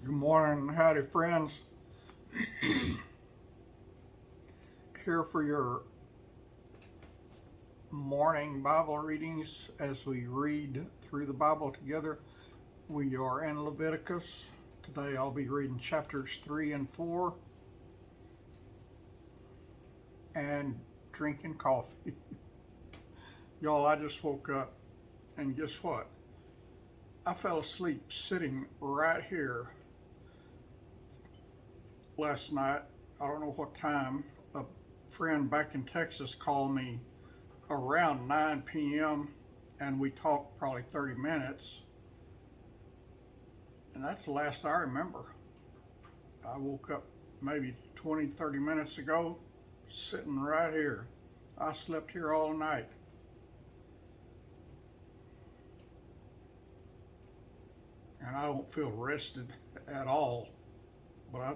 Good morning, howdy friends. Here for your morning Bible readings as we read through the Bible together. We are in Leviticus. Today I'll be reading chapters 3 and 4 and drinking coffee. Y'all, I just woke up and guess what? I fell asleep sitting right here last night. I don't know what time. A friend back in Texas called me around 9 p.m. and we talked probably 30 minutes. And that's the last I remember. I woke up maybe 20, 30 minutes ago, sitting right here. I slept here all night. And I don't feel rested at all. But I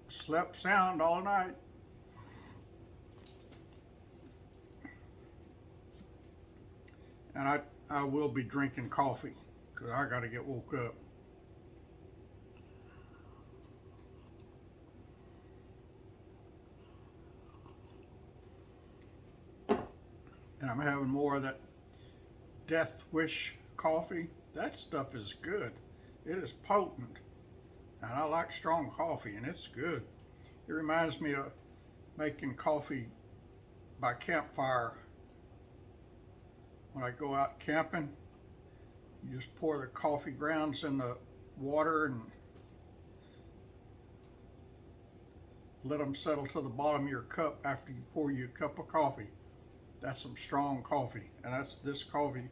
slept sound all night. And I will be drinking coffee because I got to get woke up. And I'm having more of that Death Wish coffee. That stuff is good. It is potent. And I like strong coffee, and it's good. It reminds me of making coffee by campfire. When I go out camping, you just pour the coffee grounds in the water and let them settle to the bottom of your cup after you pour you a cup of coffee. That's some strong coffee, and this coffee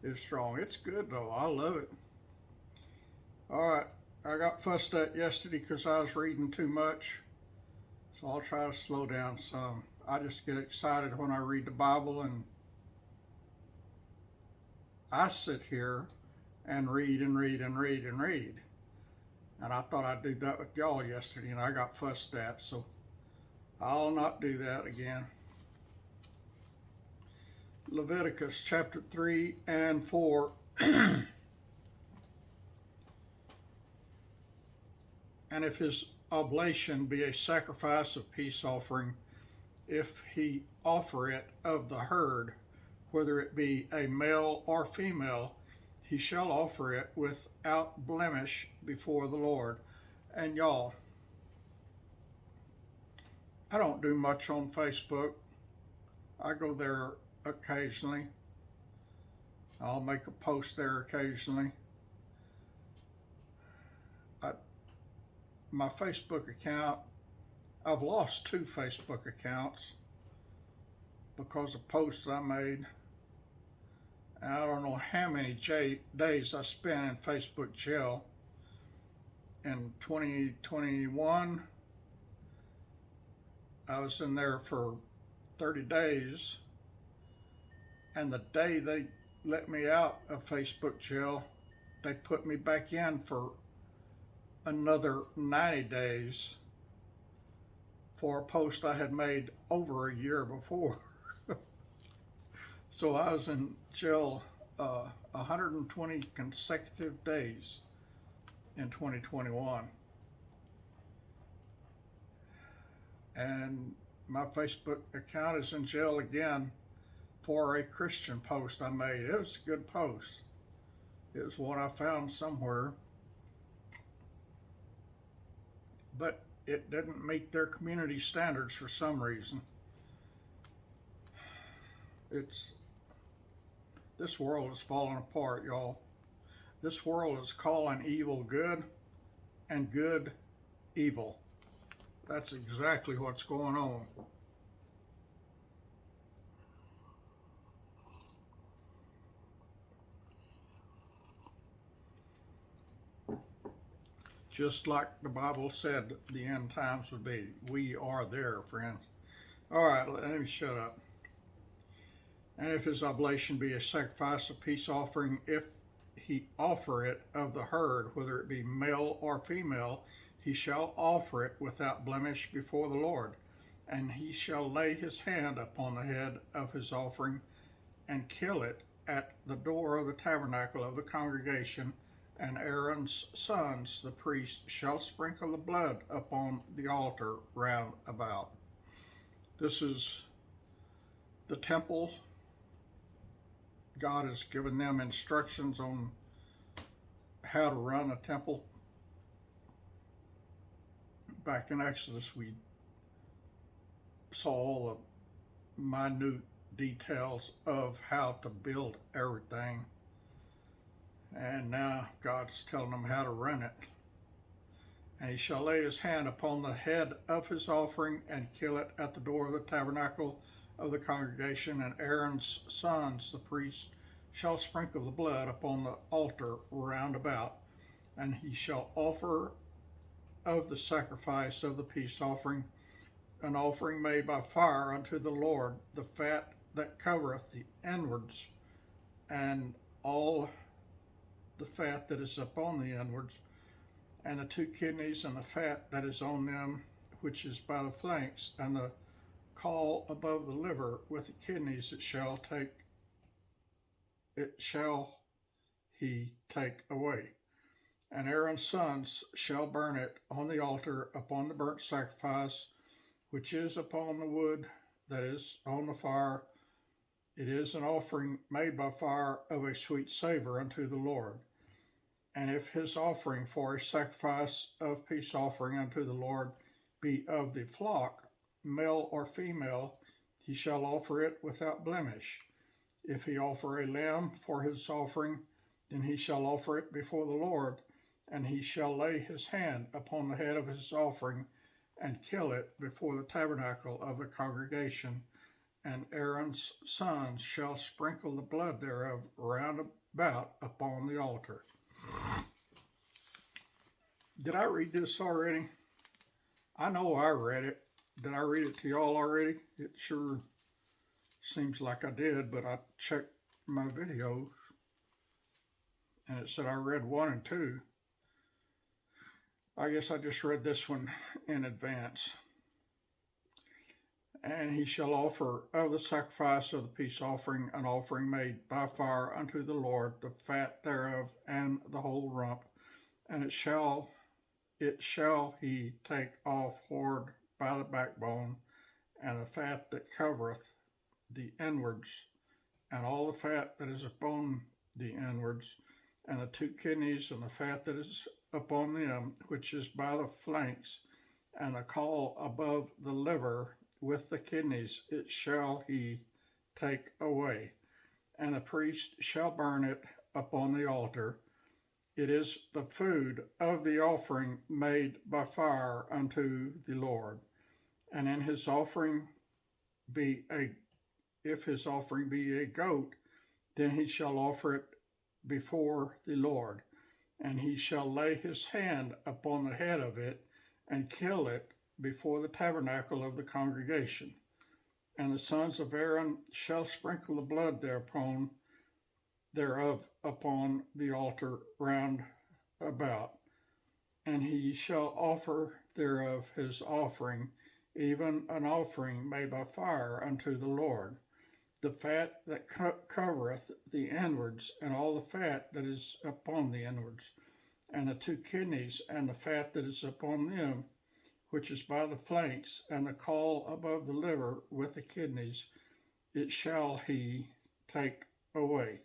is strong. It's good though. I love it. All right, I got fussed at yesterday because I was reading too much, so I'll try to slow down some. I just get excited when I read the Bible, and I sit here and read and read and read and read. And I thought I'd do that with y'all yesterday, and I got fussed at, so I'll not do that again. Leviticus chapter 3 and 4. And if his oblation be a sacrifice of peace offering, if he offer it of the herd, whether it be a male or female, he shall offer it without blemish before the Lord. And y'all, I don't do much on Facebook. I go there occasionally. I'll make a post there occasionally. My Facebook account, I've lost 2 Facebook accounts because of posts I made. And I don't know how many days I spent in Facebook jail. In 2021, I was in there for 30 days. And the day they let me out of Facebook jail, they put me back in for another 90 days for a post I had made over a year before. So I was in jail 120 consecutive days in 2021. And my Facebook account is in jail again for a Christian post I made. It was a good post. It was one I found somewhere, but it didn't meet their community standards for some reason. This world is falling apart, y'all. This world is calling evil good and good evil. That's exactly what's going on. Just like the Bible said the end times would be. We are there, friends. All right, let me shut up. And if his oblation be a sacrifice of peace offering, if he offer it of the herd, whether it be male or female, he shall offer it without blemish before the Lord. And he shall lay his hand upon the head of his offering and kill it at the door of the tabernacle of the congregation And Aaron's sons, the priests, shall sprinkle the blood upon the altar round about. This is the temple. God has given them instructions on how to run a temple. Back in Exodus, we saw all the minute details of how to build everything. And now God's telling them how to run it. And he shall lay his hand upon the head of his offering and kill it at the door of the tabernacle of the congregation. And Aaron's sons, the priests, shall sprinkle the blood upon the altar round about. And he shall offer of the sacrifice of the peace offering an offering made by fire unto the Lord, the fat that covereth the inwards, and all the fat that is upon the inwards, and the 2 kidneys, and the fat that is on them, which is by the flanks, and the caul above the liver with the kidneys. It shall he take away. And Aaron's sons shall burn it on the altar upon the burnt sacrifice, which is upon the wood that is on the fire. It is an offering made by fire of a sweet savor unto the Lord. And if his offering for a sacrifice of peace offering unto the Lord be of the flock, male or female, he shall offer it without blemish. If he offer a lamb for his offering, then he shall offer it before the Lord, and he shall lay his hand upon the head of his offering and kill it before the tabernacle of the congregation. And Aaron's sons shall sprinkle the blood thereof round about upon the altar. Did I read this already? I know I read it. Did I read it to y'all already? It sure seems like I did, but I checked my videos and it said I read 1 and 2. I guess I just read this one in advance. And he shall offer of the sacrifice of the peace offering an offering made by fire unto the Lord, the fat thereof and the whole rump. And it shall he take off hard by the backbone, and the fat that covereth the inwards, and all the fat that is upon the inwards, and the 2 kidneys, and the fat that is upon them, which is by the flanks, and the caul above the liver with the kidneys, it shall he take away. And the priest shall burn it upon the altar. It is the food of the offering made by fire unto the Lord. And in his offering if his offering be a goat, then he shall offer it before the Lord. And he shall lay his hand upon the head of it and kill it before the tabernacle of the congregation. And the sons of Aaron shall sprinkle the blood thereof upon the altar round about. And he shall offer thereof his offering, even an offering made by fire unto the Lord. The fat that covereth the inwards, and all the fat that is upon the inwards, and the 2 kidneys, and the fat that is upon them, which is by the flanks, and the caul above the liver with the kidneys, it shall he take away.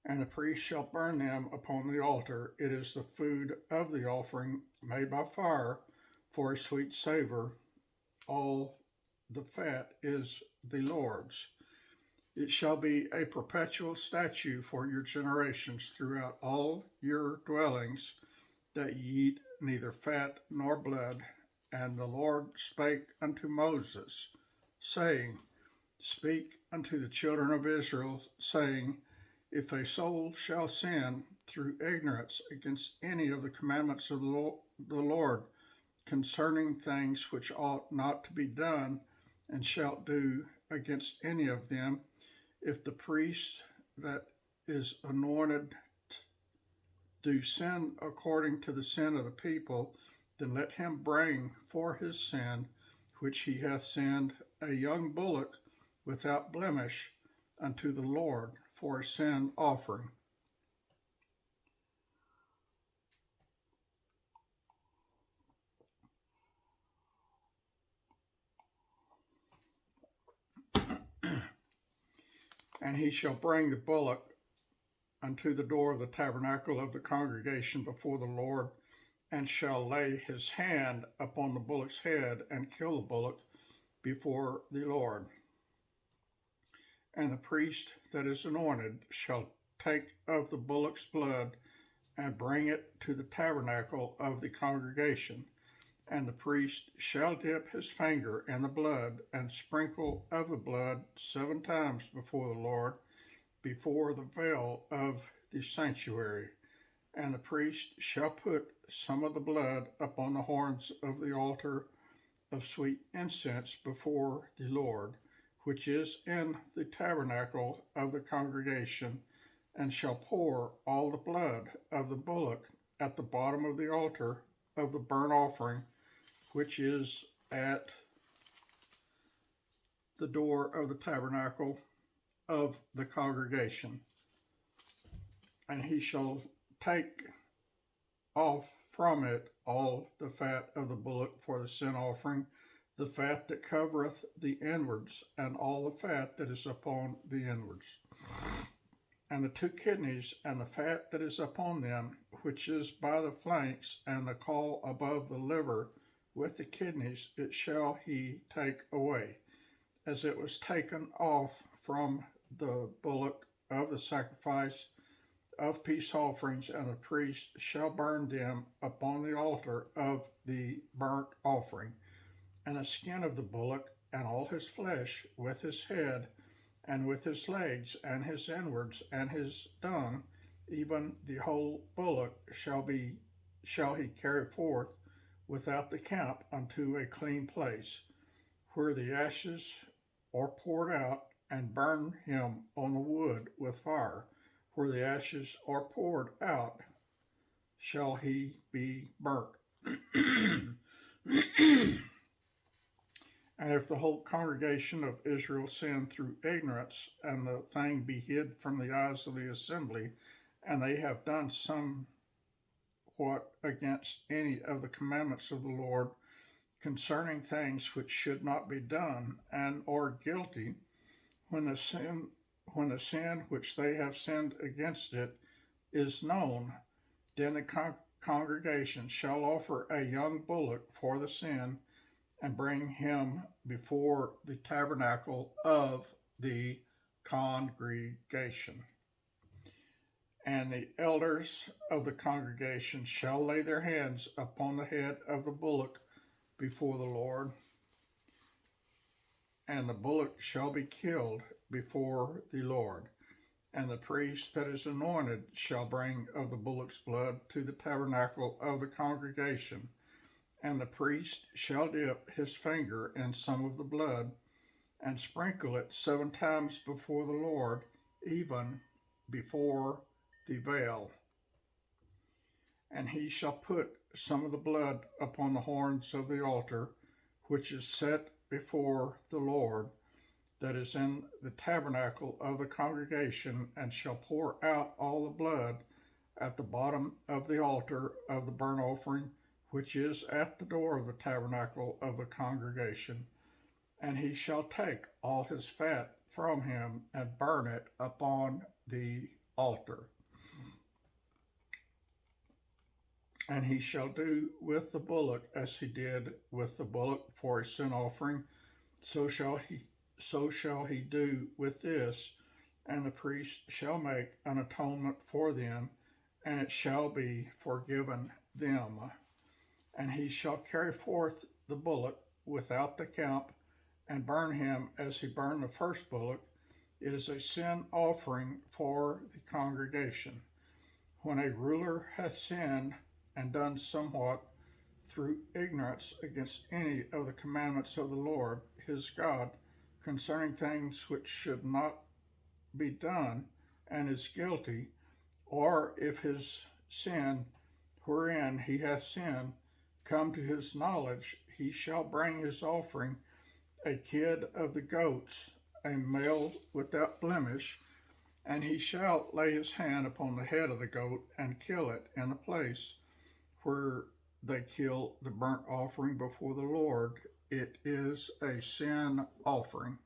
And the priest shall burn them upon the altar. It is the food of the offering made by fire for a sweet savor. All the fat is the Lord's. It shall be a perpetual statute for your generations throughout all your dwellings, that ye eat neither fat nor blood. And the Lord spake unto Moses, saying, Speak unto the children of Israel, saying, If a soul shall sin through ignorance against any of the commandments of the Lord concerning things which ought not to be done, and shalt do against any of them, if the priest that is anointed do sin according to the sin of the people, then let him bring for his sin, which he hath sinned, a young bullock without blemish unto the Lord for a sin offering. And he shall bring the bullock unto the door of the tabernacle of the congregation before the Lord, and shall lay his hand upon the bullock's head, and kill the bullock before the Lord. And the priest that is anointed shall take of the bullock's blood, and bring it to the tabernacle of the congregation. And the priest shall dip his finger in the blood, and sprinkle of the blood 7 times before the Lord, before the veil of the sanctuary. And the priest shall put some of the blood upon the horns of the altar of sweet incense before the Lord, which is in the tabernacle of the congregation, and shall pour all the blood of the bullock at the bottom of the altar of the burnt offering, which is at the door of the tabernacle of the congregation. And he shall take off from it all the fat of the bullock for the sin offering, the fat that covereth the inwards, and all the fat that is upon the inwards, and the 2 kidneys, and the fat that is upon them, which is by the flanks, and the caul above the liver, with the kidneys, it shall he take away, as it was taken off from the bullock of the sacrifice of peace offerings, and the priest shall burn them upon the altar of the burnt offering. And the skin of the bullock, and all his flesh, with his head, and with his legs, and his inwards, and his dung, even the whole bullock shall he carry forth without the camp unto a clean place, where the ashes are poured out, and burn him on the wood with fire. Where the ashes are poured out, shall he be burnt. And if the whole congregation of Israel sin through ignorance, and the thing be hid from the eyes of the assembly, and they have done somewhat against any of the commandments of the Lord concerning things which should not be done, and are guilty, when the sin which they have sinned against it is known, then the congregation shall offer a young bullock for the sin, and bring him before the tabernacle of the congregation. And the elders of the congregation shall lay their hands upon the head of the bullock before the Lord, and the bullock shall be killed before the Lord. And the priest that is anointed shall bring of the bullock's blood to the tabernacle of the congregation. And the priest shall dip his finger in some of the blood, and sprinkle it 7 times before the Lord, even before the veil. And he shall put some of the blood upon the horns of the altar, which is set before the Lord, that is in the tabernacle of the congregation, and shall pour out all the blood at the bottom of the altar of the burnt offering, which is at the door of the tabernacle of the congregation. And he shall take all his fat from him, and burn it upon the altar. And he shall do with the bullock as he did with the bullock for a sin offering, so shall he do with this, and the priest shall make an atonement for them, and it shall be forgiven them. And he shall carry forth the bullock without the camp, and burn him as he burned the first bullock. It is a sin offering for the congregation. When a ruler hath sinned and done somewhat through ignorance against any of the commandments of the Lord his God concerning things which should not be done, and is guilty, or if his sin wherein he hath sinned come to his knowledge, he shall bring his offering, a kid of the goats, a male without blemish, and he shall lay his hand upon the head of the goat, and kill it in the place where they kill the burnt offering before the Lord. It is a sin offering.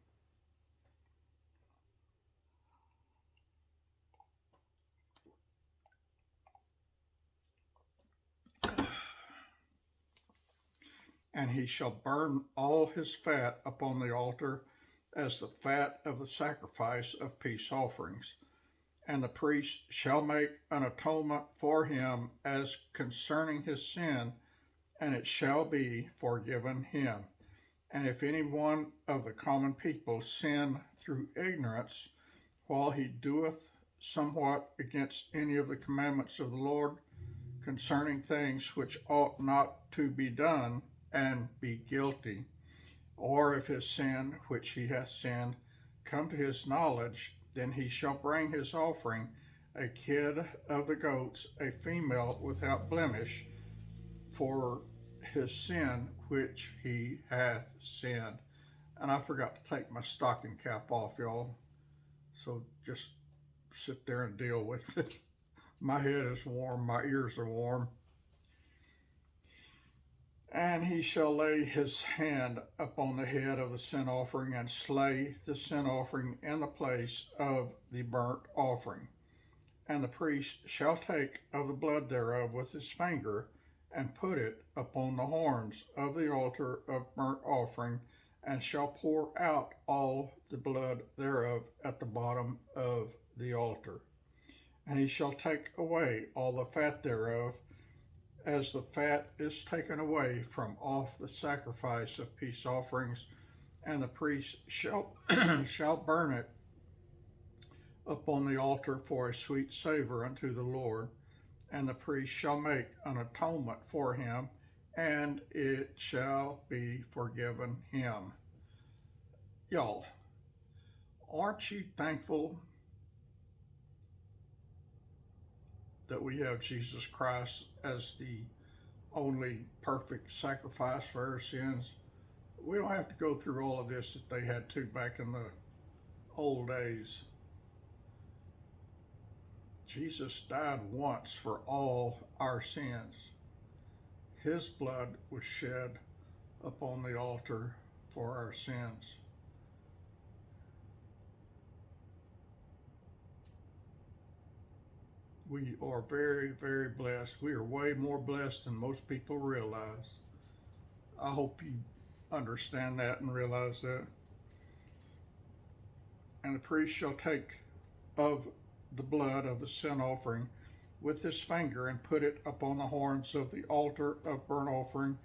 and he shall burn all his fat upon the altar as the fat of the sacrifice of peace offerings. And the priest shall make an atonement for him as concerning his sin, and it shall be forgiven him. And if any one of the common people sin through ignorance, while he doeth somewhat against any of the commandments of the Lord, concerning things which ought not to be done, and be guilty, or if his sin which he hath sinned come to his knowledge, then he shall bring his offering, a kid of the goats, a female without blemish, for his sin which he hath sinned. And I forgot to take my stocking cap off, y'all. So just sit there and deal with it. My head is warm, my ears are warm. And he shall lay his hand upon the head of the sin offering, and slay the sin offering in the place of the burnt offering. And the priest shall take of the blood thereof with his finger, and put it upon the horns of the altar of burnt offering, and shall pour out all the blood thereof at the bottom of the altar. And he shall take away all the fat thereof, as the fat is taken away from off the sacrifice of peace offerings, and the priest shall shall burn it upon the altar for a sweet savor unto the Lord. And the priest shall make an atonement for him, and it shall be forgiven him. Y'all, aren't you thankful that we have Jesus Christ as the only perfect sacrifice for our sins? We don't have to go through all of this that they had to back in the old days. Jesus died once for all our sins. His blood was shed upon the altar for our sins. We are very, very blessed. We are way more blessed than most people realize. I hope you understand that and realize that. And the priest shall take of the blood of the sin offering with his finger, and put it upon the horns of the altar of burnt offering,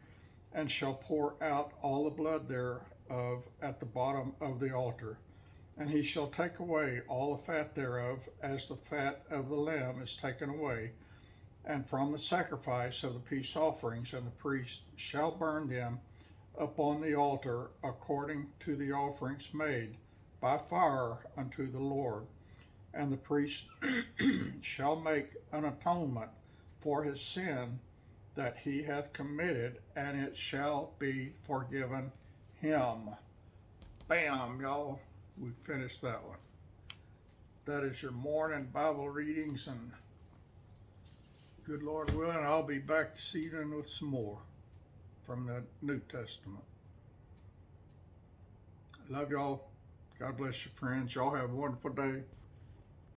and shall pour out all the blood thereof at the bottom of the altar. And he shall take away all the fat thereof, as the fat of the lamb is taken away, and from the sacrifice of the peace offerings, and the priest shall burn them upon the altar according to the offerings made by fire unto the Lord. And the priest shall make an atonement for his sin that he hath committed, and it shall be forgiven him. Bam, y'all. We finished that one. That is your morning Bible readings, and good Lord willing, I'll be back this evening with some more from the New Testament. Love y'all. God bless you, friends. Y'all have a wonderful day.